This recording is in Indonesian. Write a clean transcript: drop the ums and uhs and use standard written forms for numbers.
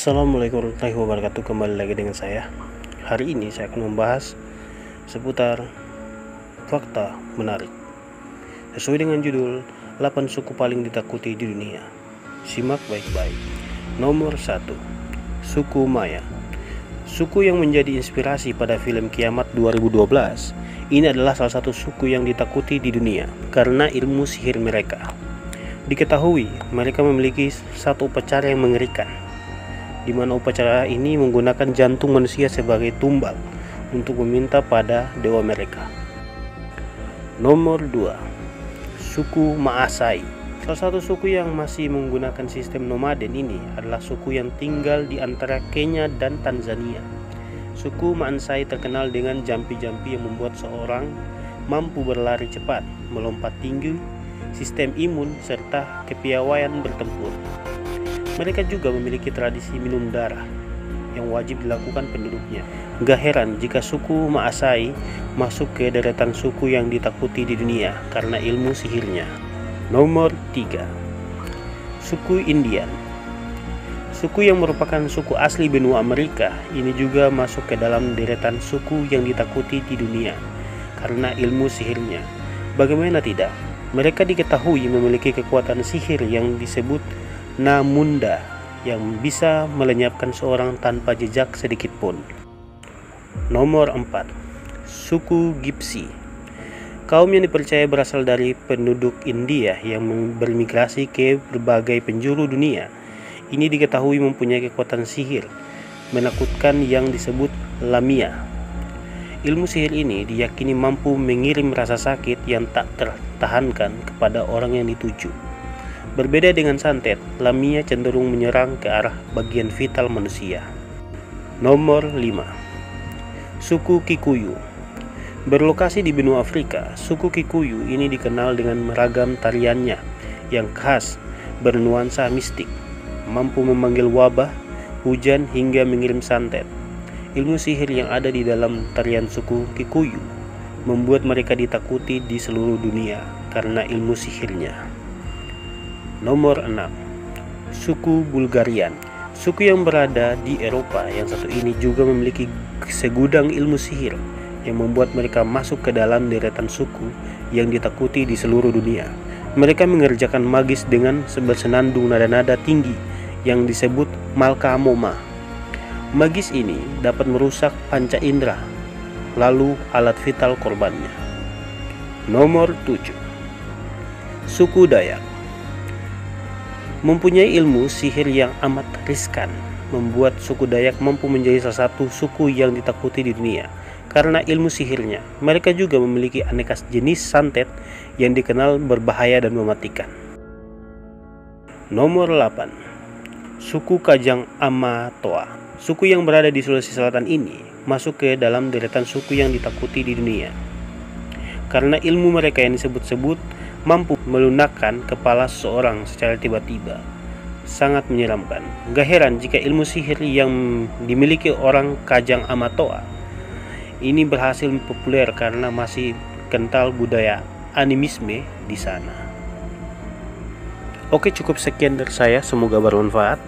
Assalamualaikum warahmatullahi wabarakatuh. Kembali lagi dengan saya. Hari ini saya akan membahas seputar fakta menarik sesuai dengan judul 8 suku paling ditakuti di dunia. Simak baik-baik. Nomor 1, suku Maya. Suku yang menjadi inspirasi pada film Kiamat 2012. Ini adalah salah satu suku yang ditakuti di dunia karena ilmu sihir mereka. Diketahui mereka memiliki satu upacara yang mengerikan, di mana upacara ini menggunakan jantung manusia sebagai tumbal untuk meminta pada dewa mereka. Nomor 2, suku Maasai. Salah satu suku yang masih menggunakan sistem nomaden ini adalah suku yang tinggal di antara Kenya dan Tanzania. Suku Maasai terkenal dengan jampi-jampi yang membuat seorang mampu berlari cepat, melompat tinggi, sistem imun, serta kepiawaian bertempur. Mereka juga memiliki tradisi minum darah yang wajib dilakukan penduduknya. Gak heran jika suku Maasai masuk ke deretan suku yang ditakuti di dunia karena ilmu sihirnya. Nomor 3, suku Indian. Suku yang merupakan suku asli benua Amerika ini juga masuk ke dalam deretan suku yang ditakuti di dunia karena ilmu sihirnya. Bagaimana tidak? Mereka diketahui memiliki kekuatan sihir yang disebut Namunda yang bisa melenyapkan seorang tanpa jejak sedikit pun. Nomor 4, suku Gypsy. Kaum yang dipercaya berasal dari penduduk India yang bermigrasi ke berbagai penjuru dunia. Ini diketahui mempunyai kekuatan sihir menakutkan yang disebut Lamia. Ilmu sihir ini diyakini mampu mengirim rasa sakit yang tak tertahankan kepada orang yang dituju. Berbeda dengan santet, Lamia cenderung menyerang ke arah bagian vital manusia. Nomor 5, suku Kikuyu. Berlokasi di benua Afrika, suku Kikuyu ini dikenal dengan ragam tariannya yang khas bernuansa mistik, mampu memanggil wabah, hujan, hingga mengirim santet. Ilmu sihir yang ada di dalam tarian suku Kikuyu membuat mereka ditakuti di seluruh dunia karena ilmu sihirnya. Nomor 6, suku Bulgarian. Suku yang berada di Eropa yang satu ini juga memiliki segudang ilmu sihir yang membuat mereka masuk ke dalam deretan suku yang ditakuti di seluruh dunia. Mereka mengerjakan magis dengan bersenandung nada-nada tinggi yang disebut Malkamoma. Magis ini dapat merusak panca indera, lalu alat vital korbannya. Nomor 7, suku Dayak. Mempunyai ilmu sihir yang amat riskan, membuat suku Dayak mampu menjadi salah satu suku yang ditakuti di dunia karena ilmu sihirnya. Mereka juga memiliki aneka jenis santet yang dikenal berbahaya dan mematikan. Nomor 8, suku Kajang Amatoa. Suku yang berada di Sulawesi Selatan ini masuk ke dalam deretan suku yang ditakuti di dunia karena ilmu mereka yang disebut-sebut mampu melunakkan kepala seseorang secara tiba-tiba. Sangat menyeramkan. Gak heran jika ilmu sihir yang dimiliki orang Kajang Amatoa ini berhasil populer karena masih kental budaya animisme di sana. Oke, cukup sekian dari saya, semoga bermanfaat.